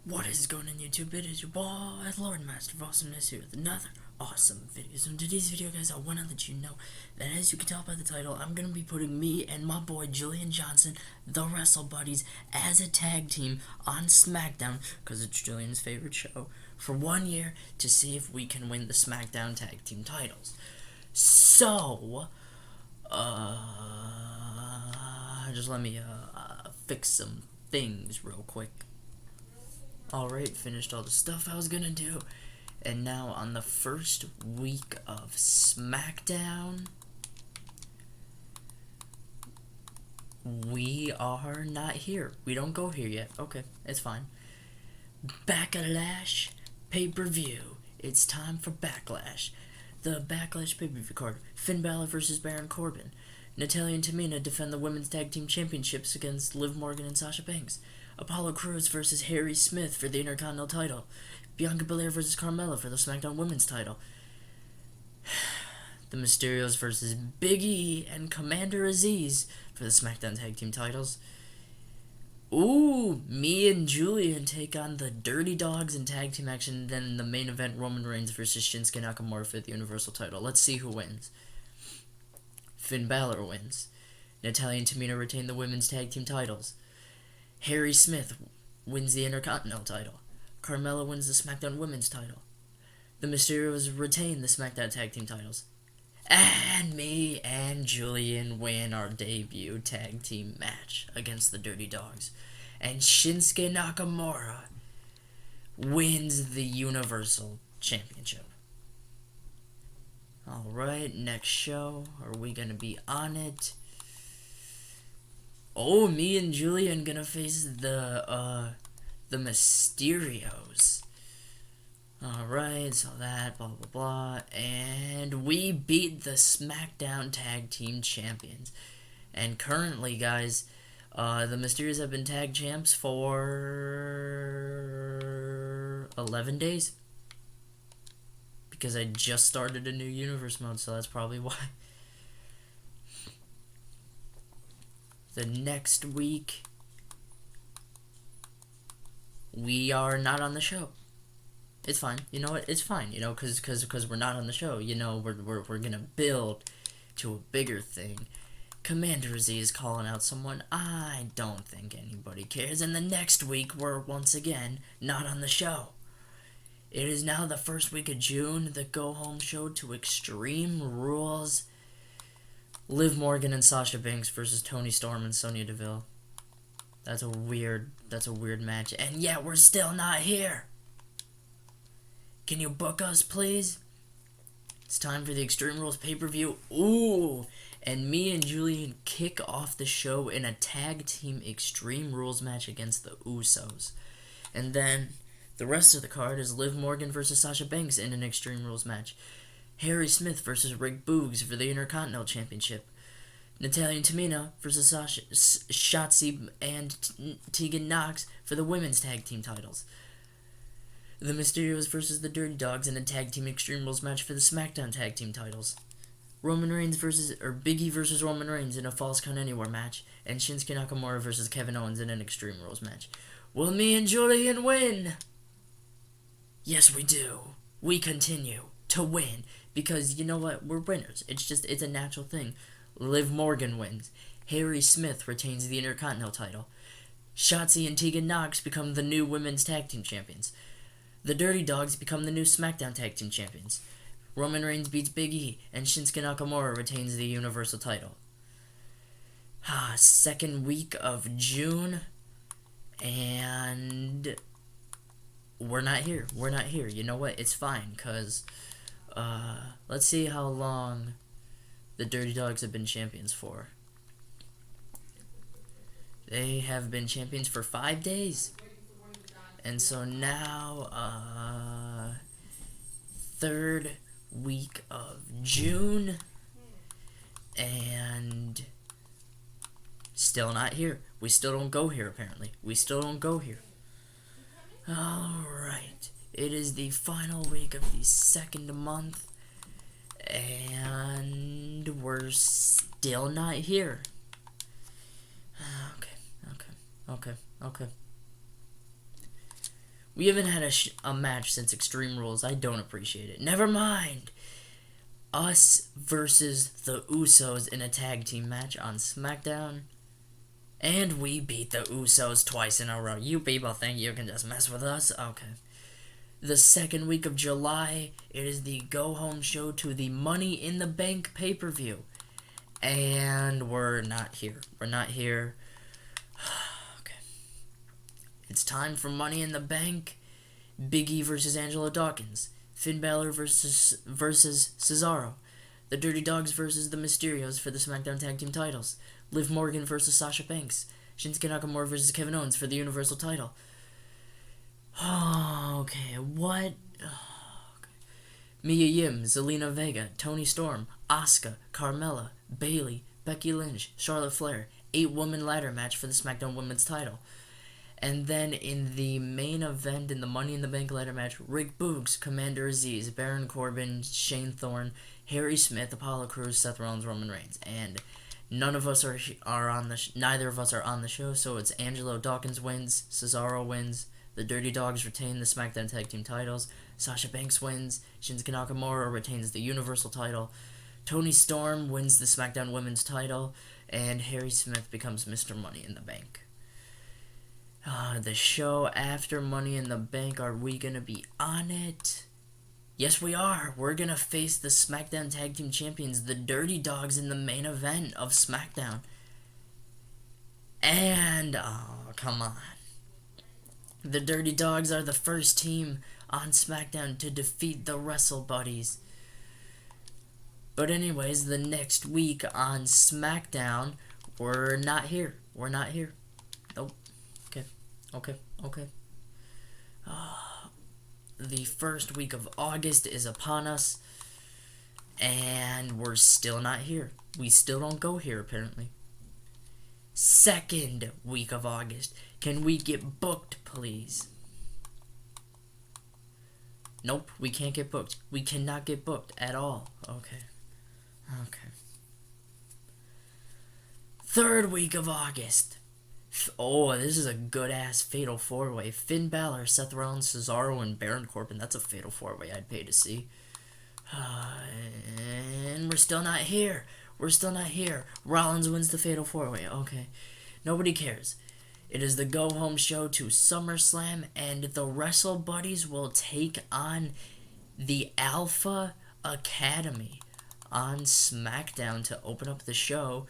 What is going on YouTube? It is your boy, Lord Master of Awesomeness here with another awesome video. So in today's video, guys, I want to let you know that as you can tell by the title, I'm going to be putting me and my boy Juliann Johnson, the Wrestle Buddies, as a tag team on SmackDown, because it's Julian's favorite show, for 1 year to see if we can win the SmackDown tag team titles. So, just let me fix some things real quick. Alright, finished all the stuff I was gonna do. And now on the first week of SmackDown, we are not here. We don't go here yet. Okay, it's fine. Backlash pay-per-view. It's time for Backlash. The Backlash pay-per-view card. Finn Balor versus Baron Corbin. Natalya and Tamina defend the Women's Tag Team Championships against Liv Morgan and Sasha Banks. Apollo Crews versus Harry Smith for the Intercontinental title. Bianca Belair versus Carmella for the SmackDown Women's title. The Mysterios versus Big E and Commander Aziz for the SmackDown Tag Team titles. Ooh, me and Juliann take on the Dirty Dogs in tag team action. Then in the main event, Roman Reigns versus Shinsuke Nakamura for the Universal title. Let's see who wins. Finn Balor wins. Natalya and Tamina retain the Women's Tag Team titles. Harry Smith wins the Intercontinental title. Carmella wins the SmackDown Women's title. The Mysterios retain the SmackDown Tag Team titles. And me and Juliann win our debut tag team match against the Dirty Dogs. And Shinsuke Nakamura wins the Universal Championship. Alright, next show. Are we gonna be on it? Oh, me and Juliann gonna face the Mysterios. Alright, so that, blah, blah, blah. And we beat the SmackDown Tag Team Champions. And currently, guys, the Mysterios have been tag champs for 11 days. Because I just started a new universe mode, so that's probably why. The next week, we are not on the show. It's fine. You know what? It's fine. You know, because we're not on the show. You know, we're gonna build to a bigger thing. Commander Z is calling out someone. I don't think anybody cares. And the next week, we're once again not on the show. It is now the first week of June. The Go Home show to Extreme Rules. Liv Morgan and Sasha Banks versus Toni Storm and Sonya Deville. That's a weird match. And yet we're still not here. Can you book us, please? It's time for the Extreme Rules pay-per-view. Ooh! And me and Juliann kick off the show in a tag team Extreme Rules match against the Usos. And then the rest of the card is Liv Morgan versus Sasha Banks in an Extreme Rules match. Harry Smith versus Rick Boogs for the Intercontinental Championship. Natalya and Tamina versus Shotzi and Tegan Knox for the Women's Tag Team titles. The Mysterios versus the Dirty Dogs in a Tag Team Extreme Rules match for the SmackDown Tag Team titles. Big E versus Roman Reigns in a Falls Count Anywhere match. And Shinsuke Nakamura versus Kevin Owens in an Extreme Rules match. Will me and Juliann win? Yes, we do. We continue to win. Because, you know what? We're winners. It's a natural thing. Liv Morgan wins. Harry Smith retains the Intercontinental title. Shotzi and Tegan Knox become the new Women's Tag Team Champions. The Dirty Dogs become the new SmackDown Tag Team Champions. Roman Reigns beats Big E, and Shinsuke Nakamura retains the Universal title. Second week of June, and we're not here. We're not here. You know what? It's fine, because let's see how long the Dirty Dogs have been champions for. They have been champions for 5 days. And so now, third week of June, and still not here. We still don't go here, apparently. We still don't go here. Alright. It is the final week of the second month, and we're still not here. Okay. We haven't had a match since Extreme Rules. I don't appreciate it. Never mind. Us versus the Usos in a tag team match on SmackDown. And we beat the Usos twice in a row. You people think you can just mess with us? Okay. The second week of July, it is the go-home show to the Money in the Bank pay-per-view. And we're not here. We're not here. Okay. It's time for Money in the Bank. Big E versus Angelo Dawkins. Finn Balor versus Cesaro. The Dirty Dogs versus the Mysterios for the SmackDown Tag Team titles. Liv Morgan versus Sasha Banks. Shinsuke Nakamura versus Kevin Owens for the Universal title. Oh, okay, what? Oh, okay. Mia Yim, Zelina Vega, Toni Storm, Asuka, Carmella, Bayley, Becky Lynch, Charlotte Flair. 8-woman ladder match for the SmackDown Women's title. And then in the main event, in the Money in the Bank ladder match, Rick Boogs, Commander Aziz, Baron Corbin, Shane Thorne, Harry Smith, Apollo Crews, Seth Rollins, Roman Reigns. And none of us are on the neither of us are on the show, so it's Angelo Dawkins wins, Cesaro wins, the Dirty Dogs retain the SmackDown Tag Team titles, Sasha Banks wins, Shinsuke Nakamura retains the Universal title, Toni Storm wins the SmackDown Women's title, and Harry Smith becomes Mr. Money in the Bank. The show after Money in the Bank, are we gonna be on it? Yes, we are. We're gonna face the SmackDown Tag Team Champions, the Dirty Dogs, in the main event of SmackDown. And, oh, come on. The Dirty Dogs are the first team on SmackDown to defeat the Wrestle Buddies. But anyways, the next week on SmackDown, we're not here. We're not here. Nope. Okay. The first week of August is upon us, and we're still not here. We still don't go here, apparently. Second week of August. Can we get booked, please? Nope, we can't get booked. We cannot get booked at all. Okay. Third week of August. Oh, this is a good-ass Fatal 4-Way. Finn Balor, Seth Rollins, Cesaro, and Baron Corbin. That's a Fatal 4-Way I'd pay to see. And we're still not here. Rollins wins the Fatal 4-Way. Okay. Nobody cares. It is the go-home show to SummerSlam, and the Wrestle Buddies will take on the Alpha Academy on SmackDown to open up the show.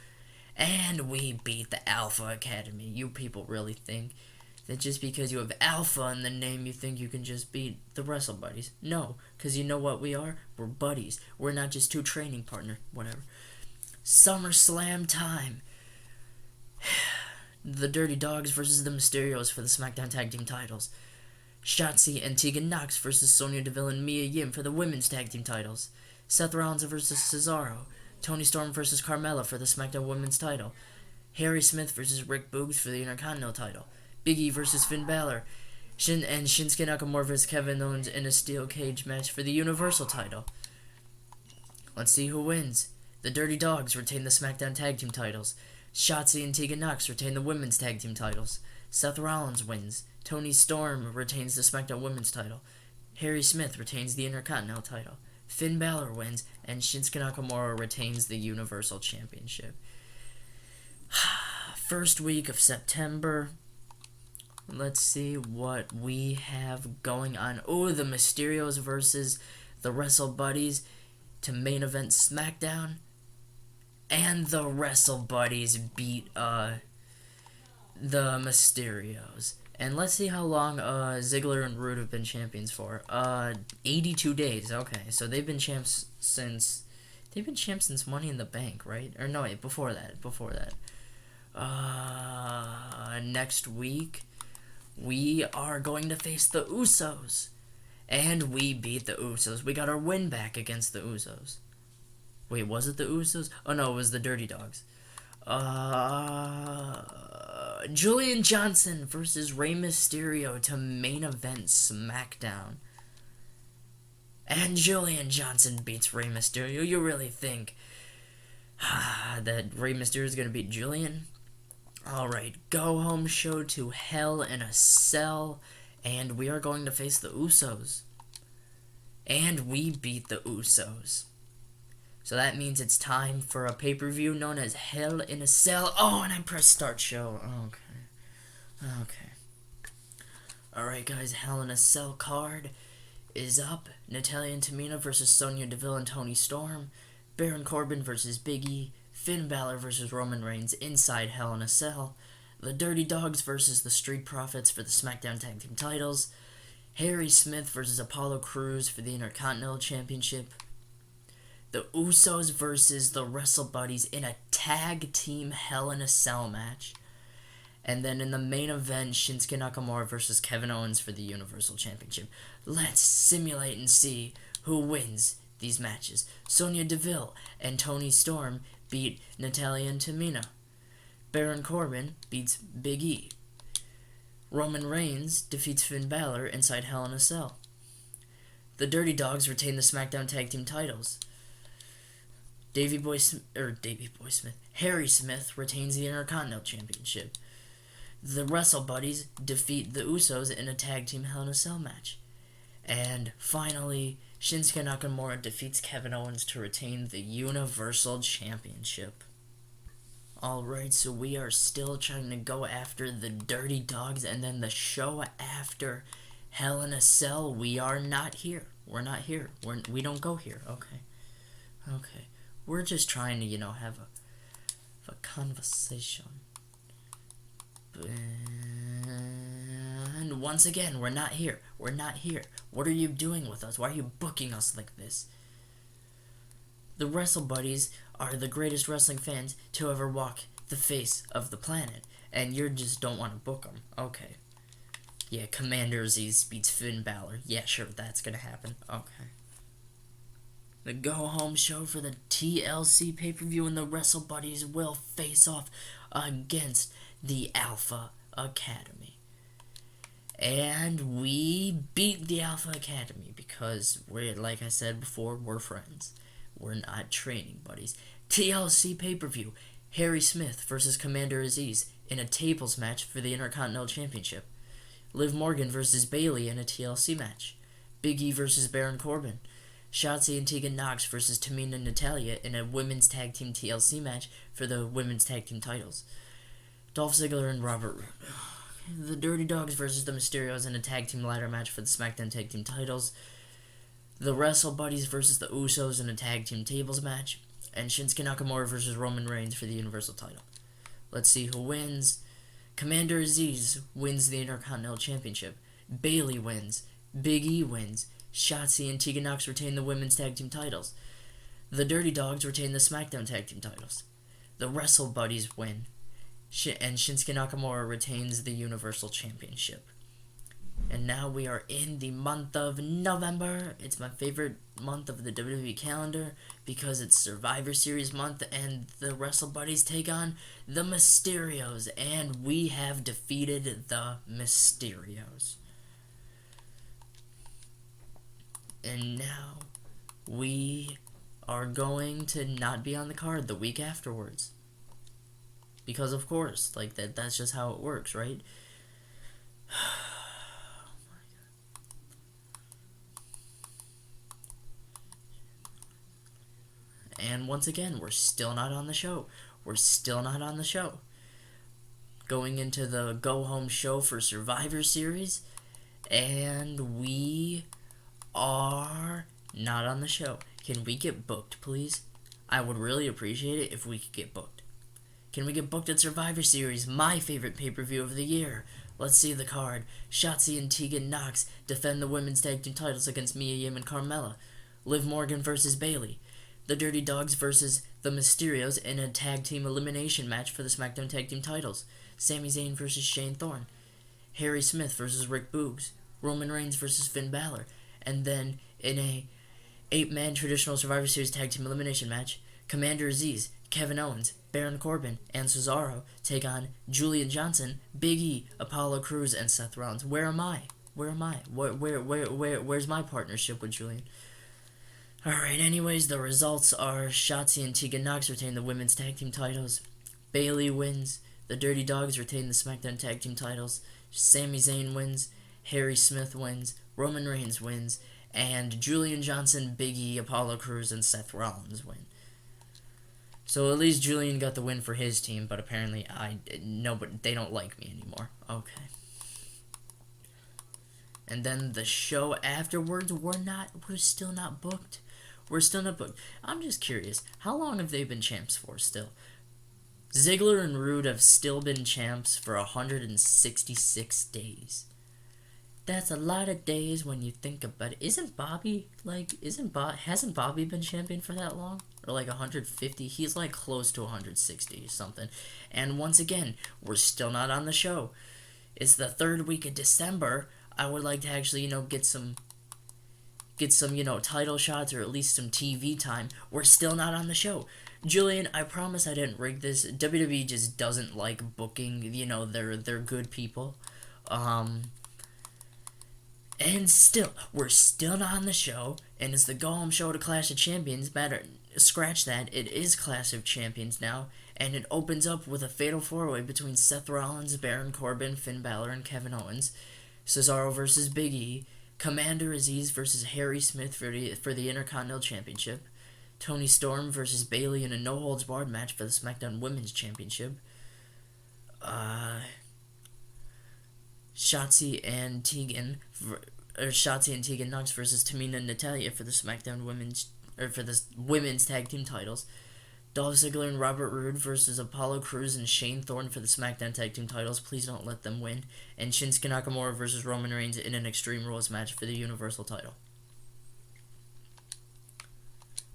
And we beat the Alpha Academy. You people really think that just because you have Alpha in the name, you think you can just beat the Wrestle Buddies? No, because you know what we are? We're buddies. We're not just two training partners. Whatever. SummerSlam time. The Dirty Dogs versus the Mysterios for the SmackDown Tag Team titles. Shotzi and Tegan Nox versus Sonya Deville and Mia Yim for the Women's Tag Team titles. Seth Rollins versus Cesaro. Toni Storm versus Carmella for the SmackDown Women's title. Harry Smith versus Rick Boogs for the Intercontinental title. Big E versus Finn Balor. And Shinsuke Nakamura versus Kevin Owens in a steel cage match for the Universal title. Let's see who wins. The Dirty Dogs retain the SmackDown Tag Team titles. Shotzi and Tegan Nox retain the Women's Tag Team titles. Seth Rollins wins. Toni Storm retains the SmackDown Women's title. Harry Smith retains the Intercontinental title. Finn Balor wins, and Shinsuke Nakamura retains the Universal Championship. First week of September. Let's see what we have going on. Oh, the Mysterios versus the Wrestle Buddies to main event SmackDown. And the Wrestle Buddies beat the Mysterios. And let's see how long Ziggler and Roode have been champions for. 82 days. Okay, so they've been champs since Money in the Bank, right? Or no, wait, before that. Next week we are going to face the Usos. And we beat the Usos. We got our win back against the Usos. Wait, was it the Usos? Oh no, it was the Dirty Dogs. Julian Johnson versus Rey Mysterio to main event SmackDown. And Julian Johnson beats Rey Mysterio. You really think that Rey Mysterio is going to beat Julian? Alright, go home show to Hell in a Cell. And we are going to face the Usos. And we beat the Usos. So that means it's time for a pay-per-view known as Hell in a Cell. Oh, and I pressed start show. Okay. Alright, guys, Hell in a Cell card is up. Natalya and Tamina versus Sonya Deville and Toni Storm. Baron Corbin versus Big E. Finn Balor versus Roman Reigns inside Hell in a Cell. The Dirty Dogs versus the Street Profits for the SmackDown Tag Team titles. Harry Smith versus Apollo Crews for the Intercontinental Championship. The Usos versus the Wrestle Buddies in a tag team Hell in a Cell match. And then in the main event, Shinsuke Nakamura versus Kevin Owens for the Universal Championship. Let's simulate and see who wins these matches. Sonya Deville and Toni Storm beat Natalya and Tamina. Baron Corbin beats Big E. Roman Reigns defeats Finn Balor inside Hell in a Cell. The Dirty Dogs retain the SmackDown Tag Team titles. Harry Smith retains the Intercontinental Championship. The Wrestle Buddies defeat the Usos in a tag team Hell in a Cell match. And finally, Shinsuke Nakamura defeats Kevin Owens to retain the Universal Championship. Alright, so we are still trying to go after the Dirty Dogs, and then the show after Hell in a Cell, we are not here. We're not here. We don't go here. Okay. We're just trying to, have a conversation. And once again, we're not here. What are you doing with us? Why are you booking us like this? The Wrestle Buddies are the greatest wrestling fans to ever walk the face of the planet, and you just don't want to book them. Okay. Yeah, Commander Aziz beats Finn Balor. Yeah, sure, that's gonna happen. Okay. The go-home show for the TLC pay-per-view, and the Wrestle Buddies will face off against the Alpha Academy. And we beat the Alpha Academy because like I said before, we're friends. We're not training buddies. TLC pay-per-view, Harry Smith versus Commander Aziz in a tables match for the Intercontinental Championship. Liv Morgan versus Bayley in a TLC match. Big E versus Baron Corbin. Shotzi and Tegan Nox versus Tamina and Natalya in a women's tag team TLC match for the women's tag team titles. Dolph Ziggler and Robert Roode. The Dirty Dogs versus the Mysterios in a tag team ladder match for the SmackDown tag team titles. The Wrestle Buddies versus the Usos in a tag team tables match. And Shinsuke Nakamura versus Roman Reigns for the Universal title. Let's see who wins. Commander Aziz wins the Intercontinental Championship. Bayley wins. Big E wins. Shotzi and Tegan Nox retain the women's tag team titles. The Dirty Dogs retain the SmackDown tag team titles. The Wrestle Buddies win. And Shinsuke Nakamura retains the Universal Championship. And now we are in the month of November. It's my favorite month of the WWE calendar because it's Survivor Series month, and the Wrestle Buddies take on the Mysterios, and we have defeated the Mysterios. And now we are going to not be on the card the week afterwards. Because of course, that's just how it works, right? And once again, we're still not on the show. Going into the go-home show for Survivor Series, and we are not on the show. Can we get booked, please? I would really appreciate it if we could get booked. Can we get booked at Survivor Series, my favorite pay-per-view of the year? Let's see the card. Shotzi and Tegan Nox defend the women's tag team titles against Mia Yim and Carmella. Liv Morgan versus Bayley. The Dirty Dogs versus the Mysterios in a tag team elimination match for the SmackDown tag team titles. Sami Zayn versus Shane Thorne. Harry Smith versus Rick Boogs. Roman Reigns versus Finn Balor. And then in a 8-man traditional Survivor Series tag team elimination match, Commander Aziz, Kevin Owens, Baron Corbin, and Cesaro take on Julian Johnson, Big E, Apollo Crews, and Seth Rollins. Where am I? Where's my partnership with Julian? Alright, anyways, the results are Shotzi and Tegan Nox retain the women's tag team titles. Bayley wins. The Dirty Dogs retain the SmackDown tag team titles. Sami Zayn wins. Harry Smith wins, Roman Reigns wins, and Julian Johnson, Big E, Apollo Crews, and Seth Rollins win. So at least Julian got the win for his team, but apparently but they don't like me anymore. Okay. And then the show afterwards, we're still not booked. We're still not booked. I'm just curious, how long have they been champs for still? Ziggler and Rude have still been champs for 166 days. That's a lot of days when you think about it. Hasn't Bobby been champion for that long? Or like 150? He's like close to 160 or something. And once again, we're still not on the show. It's the third week of December. I would like to actually, get some, title shots or at least some TV time. We're still not on the show. Julian, I promise I didn't rig this. WWE just doesn't like booking, they're good people. And still, we're still not on the show, and it's the go-home show to Clash of Champions. Scratch that, it is Clash of Champions now, and it opens up with a fatal four-way between Seth Rollins, Baron Corbin, Finn Balor, and Kevin Owens, Cesaro versus Big E, Commander Aziz versus Harry Smith for the Intercontinental Championship, Toni Storm versus Bayley in a no-holds-barred match for the SmackDown Women's Championship, Shotzi and Tegan Nox versus Tamina and Natalya for the SmackDown Women's Tag Team titles. Dolph Ziggler and Robert Roode versus Apollo Crews and Shane Thorne for the SmackDown Tag Team titles. Please don't let them win. And Shinsuke Nakamura versus Roman Reigns in an Extreme Rules match for the Universal title.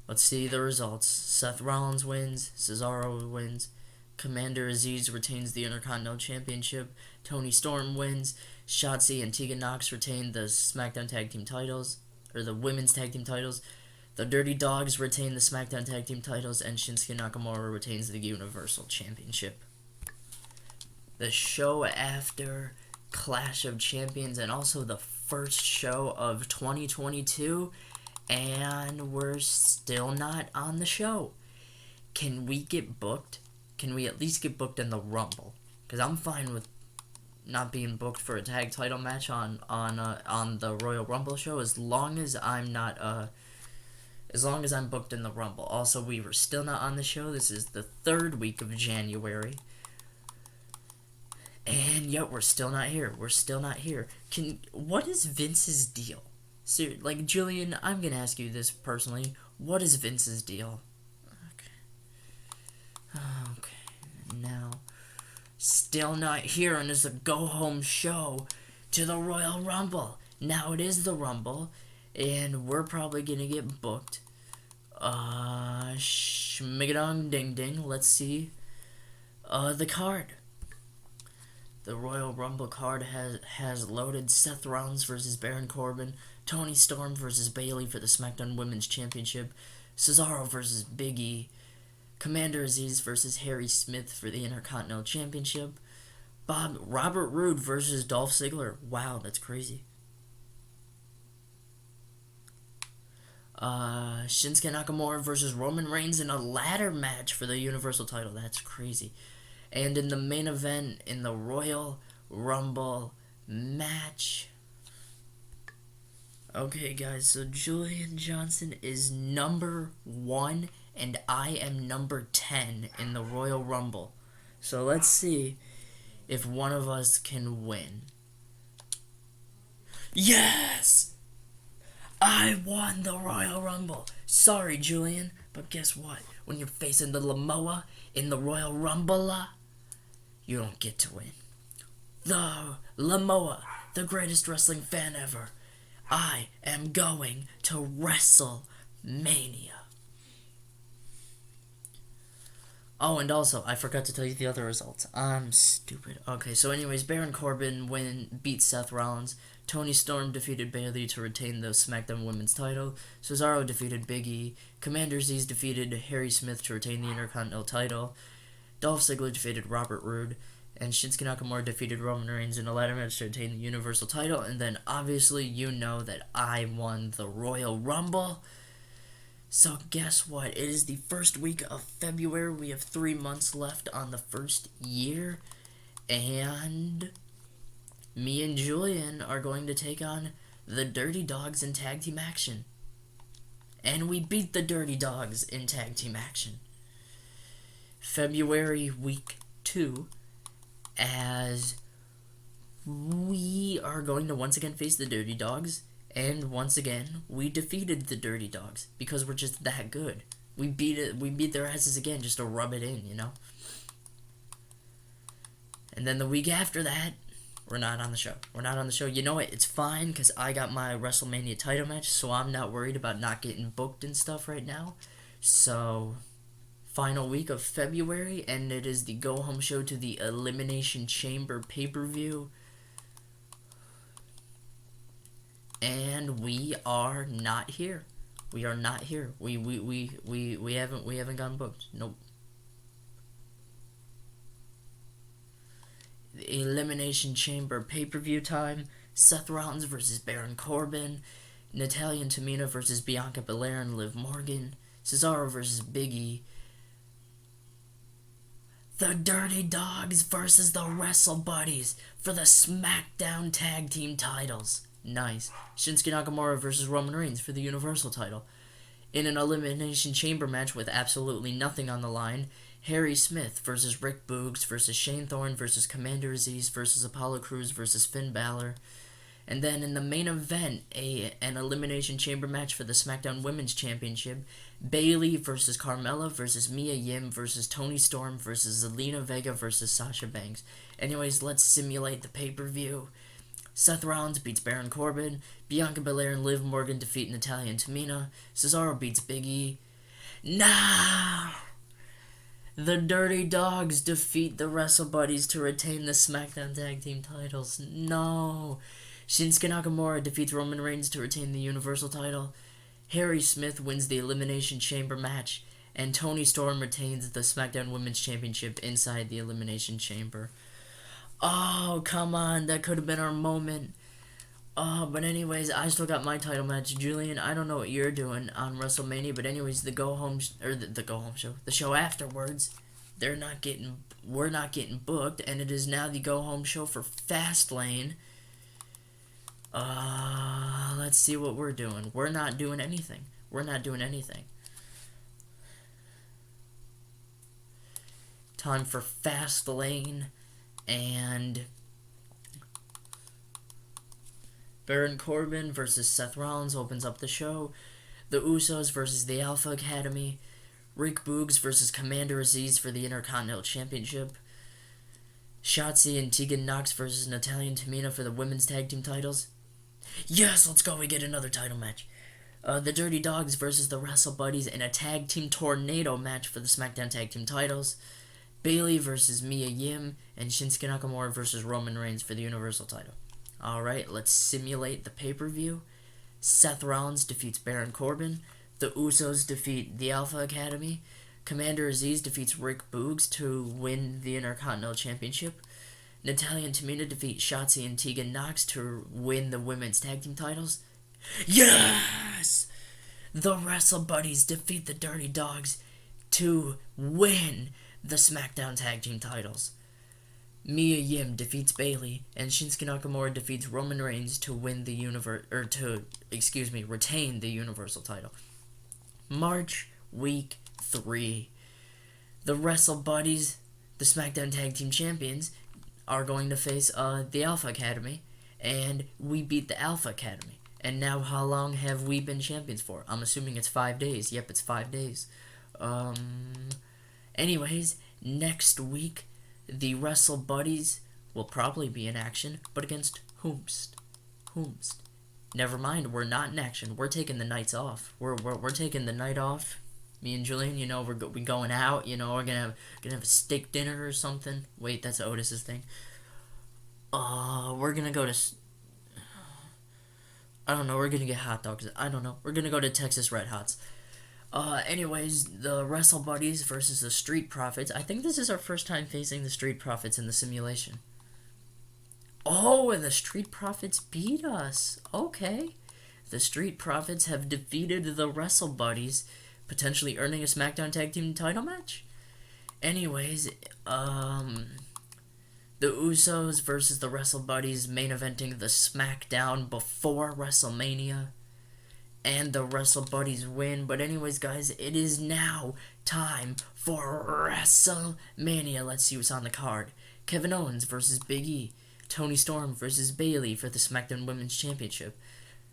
Let's see the results. Seth Rollins wins. Cesaro wins. Commander Aziz retains the Intercontinental Championship. Toni Storm wins. Shotzi and Tegan Nox retain the SmackDown Tag Team titles, or the Women's Tag Team titles. The Dirty Dogs retain the SmackDown Tag Team titles, and Shinsuke Nakamura retains the Universal Championship. The show after Clash of Champions, and also the first show of 2022, and we're still not on the show. Can we get booked? Can we at least get booked in the Rumble? Because I'm fine with not being booked for a tag title match on the Royal Rumble show, as long as I'm booked in the Rumble. Also, we were still not on the show. This is the third week of January, and yet we're still not here. What is Vince's deal? Julian, I'm gonna ask you this personally. What is Vince's deal? Okay. Now, still not here, and it's a go-home show to the Royal Rumble. Now it is the Rumble, and we're probably gonna get booked. Schmigadong ding ding. Let's see. The card. The Royal Rumble card has loaded. Seth Rollins versus Baron Corbin, Toni Storm versus Bayley for the SmackDown Women's Championship, Cesaro versus Big E, Commander Aziz versus Harry Smith for the Intercontinental Championship, Robert Roode versus Dolph Ziggler. Wow, that's crazy. Shinsuke Nakamura versus Roman Reigns in a ladder match for the Universal title. That's crazy. And in the main event, in the Royal Rumble match. Okay, guys, so Julian Johnson is number 1, and I am number 10 in the Royal Rumble. So let's see if one of us can win. Yes! I won the Royal Rumble. Sorry, Julian, but guess what? When you're facing the Lamoa in the Royal Rumble, you don't get to win. The Lamoa, the greatest wrestling fan ever. I am going to WrestleMania. Oh, and also, I forgot to tell you the other results. I'm stupid. Okay, so anyways, Baron Corbin beat Seth Rollins. Toni Storm defeated Bayley to retain the SmackDown Women's title. Cesaro defeated Big E. Commander Aziz defeated Harry Smith to retain the Intercontinental title. Dolph Ziggler defeated Robert Roode. And Shinsuke Nakamura defeated Roman Reigns in a ladder match to retain the Universal title. And then, obviously, you know that I won the Royal Rumble. So, guess what? It is the first week of February. We have 3 months left on the first year. And Me and Julian are going to take on the Dirty Dogs in tag team action. And we beat the Dirty Dogs in tag team action. February week 2, as we are going to once again face the Dirty Dogs, and once again we defeated the Dirty Dogs because we're just that good. We beat their asses again just to rub it in, you know. And then the week after that, we're not on the show. We're not on the show. You know what? It's fine because I got my WrestleMania title match, so I'm not worried about not getting booked and stuff right now. So, final week of February, and it is the go-home show to the Elimination Chamber pay-per-view. And we are not here. We are not here. We haven't gotten booked. Nope. The Elimination Chamber pay-per-view time. Seth Rollins versus Baron Corbin. Natalya and Tamina versus Bianca Belair and Liv Morgan. Cesaro versus Big E. The Dirty Dogs versus the Wrestle Buddies for the SmackDown Tag Team titles. Nice. Shinsuke Nakamura versus Roman Reigns for the Universal title. In an Elimination Chamber match with absolutely nothing on the line, Harry Smith versus Rick Boogs versus Shane Thorne versus Commander Aziz versus Apollo Crews versus Finn Balor. And then in the main event, an Elimination Chamber match for the SmackDown Women's Championship, Bayley versus Carmella versus Mia Yim versus Toni Storm versus Zelina Vega versus Sasha Banks. Anyways, let's simulate the pay-per-view. Seth Rollins beats Baron Corbin. Bianca Belair and Liv Morgan defeat Natalya and Tamina. Cesaro beats Big E. Now, the Dirty Dogs defeat the Wrestle Buddies to retain the SmackDown Tag Team titles. No. Shinsuke Nakamura defeats Roman Reigns to retain the Universal title. Harry Smith wins the Elimination Chamber match. And Toni Storm retains the SmackDown Women's Championship inside the Elimination Chamber. Oh, come on. That could have been our moment. Oh, but anyways, I still got my title match. Julian, I don't know what you're doing on WrestleMania, but anyways, the go-home show, the show afterwards, we're not getting booked, and it is now the go-home show for Fastlane. Let's see what we're doing. We're not doing anything. Time for Fastlane. And Baron Corbin versus Seth Rollins opens up the show. The Usos versus the Alpha Academy. Rick Boogs versus Commander Aziz for the Intercontinental Championship. Shotzi and Tegan Nox versus Natalya and Tamina for the Women's Tag Team titles. Yes, let's go. We get another title match. The Dirty Dogs versus the Wrestle Buddies in a Tag Team Tornado match for the SmackDown Tag Team titles. Bayley versus Mia Yim, and Shinsuke Nakamura versus Roman Reigns for the Universal title. Alright, let's simulate the pay-per-view. Seth Rollins defeats Baron Corbin. The Usos defeat the Alpha Academy. Commander Aziz defeats Rick Boogs to win the Intercontinental Championship. Natalya and Tamina defeat Shotzi and Tegan Nox to win the Women's Tag Team titles. Yes! The Wrestle Buddies defeat the Dirty Dogs to win the SmackDown Tag Team titles. Mia Yim defeats Bayley, and Shinsuke Nakamura defeats Roman Reigns to win the retain the Universal title. March week 3. The Wrestle Buddies, the SmackDown Tag Team champions, are going to face the Alpha Academy, and we beat the Alpha Academy. And now, how long have we been champions for? I'm assuming it's 5 days. Yep, it's 5 days. Anyways, next week, the Wrestle Buddies will probably be in action, but against whomst. Never mind, we're not in action. We're taking the nights off. We're taking the night off. Me and Julian, you know, we're going out. You know, we're gonna have a steak dinner or something. Wait, that's Otis's thing. We're gonna go to. I don't know. We're gonna get hot dogs. I don't know. We're gonna go to Texas Red Hots. Anyways, the Wrestle Buddies versus the Street Profits. I think this is our first time facing the Street Profits in the simulation. Oh, and the Street Profits beat us. Okay. The Street Profits have defeated the Wrestle Buddies, potentially earning a SmackDown Tag Team title match. Anyways, The Usos versus the Wrestle Buddies main eventing the SmackDown before WrestleMania. And the Wrestle Buddies win. But anyways, guys, it is now time for WrestleMania. Let's see what's on the card. Kevin Owens versus Big E. Toni Storm versus Bayley for the SmackDown Women's Championship.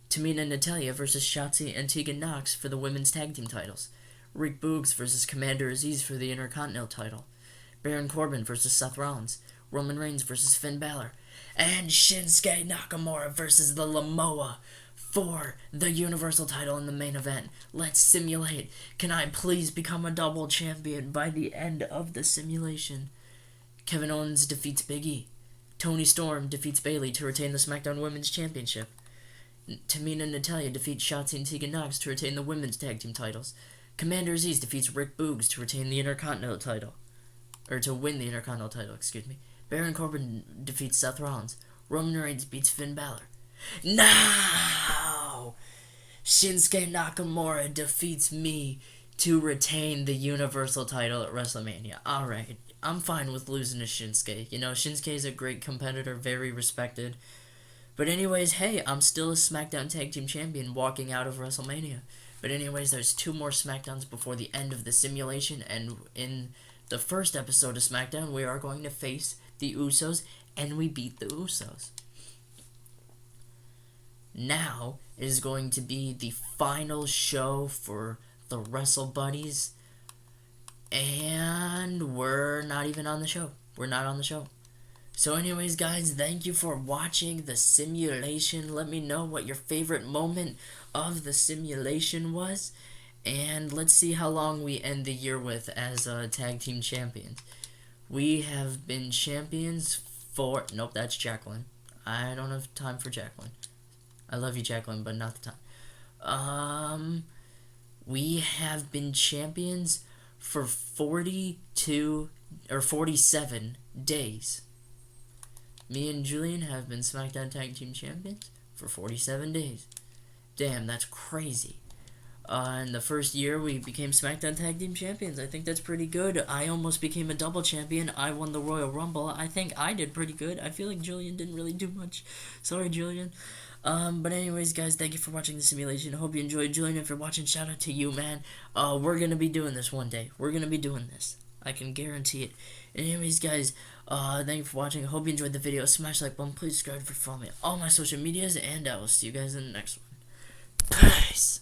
Tamina and Natalya versus Shotzi and Tegan Nox for the Women's Tag Team titles. Rick Boogs versus Commander Aziz for the Intercontinental title. Baron Corbin versus Seth Rollins. Roman Reigns versus Finn Balor. And Shinsuke Nakamura versus the Lamoa for the Universal title in the main event. Let's simulate. Can I please become a double champion by the end of the simulation? Kevin Owens defeats Big E. Toni Storm defeats Bayley to retain the SmackDown Women's Championship. Tamina and Natalya defeat Shotzi and Tegan Nox to retain the Women's Tag Team titles. Commander Aziz defeats Rick Boogs to retain the Intercontinental title. Or to win the Intercontinental title, excuse me. Baron Corbin defeats Seth Rollins. Roman Reigns beats Finn Balor. Now, Shinsuke Nakamura defeats me to retain the Universal title at WrestleMania. Alright, I'm fine with losing to Shinsuke. You know, Shinsuke is a great competitor, very respected. But anyways, hey, I'm still a SmackDown Tag Team Champion walking out of WrestleMania. But anyways, there's 2 more SmackDowns before the end of the simulation, and in the first episode of SmackDown, we are going to face the Usos, and we beat the Usos. Now is going to be the final show for the Wrestle Buddies, and we're not even on the show. We're not on the show. So anyways, guys, thank you for watching the simulation. Let me know what your favorite moment of the simulation was, and let's see how long we end the year with as tag team champions. We have been champions for... Nope, that's Jacqueline. I don't have time for Jacqueline. I love you, Jacqueline, but not the time. We have been champions for 42 or 47 days. Me and Juliann have been SmackDown Tag Team Champions for 47 days. Damn, that's crazy. In the first year, we became SmackDown Tag Team Champions. I think that's pretty good. I almost became a double champion. I won the Royal Rumble. I think I did pretty good. I feel like Juliann didn't really do much. Sorry, Juliann. But anyways, guys, thank you for watching the simulation. I hope you enjoyed. Juliann, if you're watching, shout out to you, man. We're going to be doing this one day. We're going to be doing this. I can guarantee it. Anyways, guys, thank you for watching. I hope you enjoyed the video. Smash the like button. Please subscribe for follow me on all my social medias. And I will see you guys in the next one. Peace.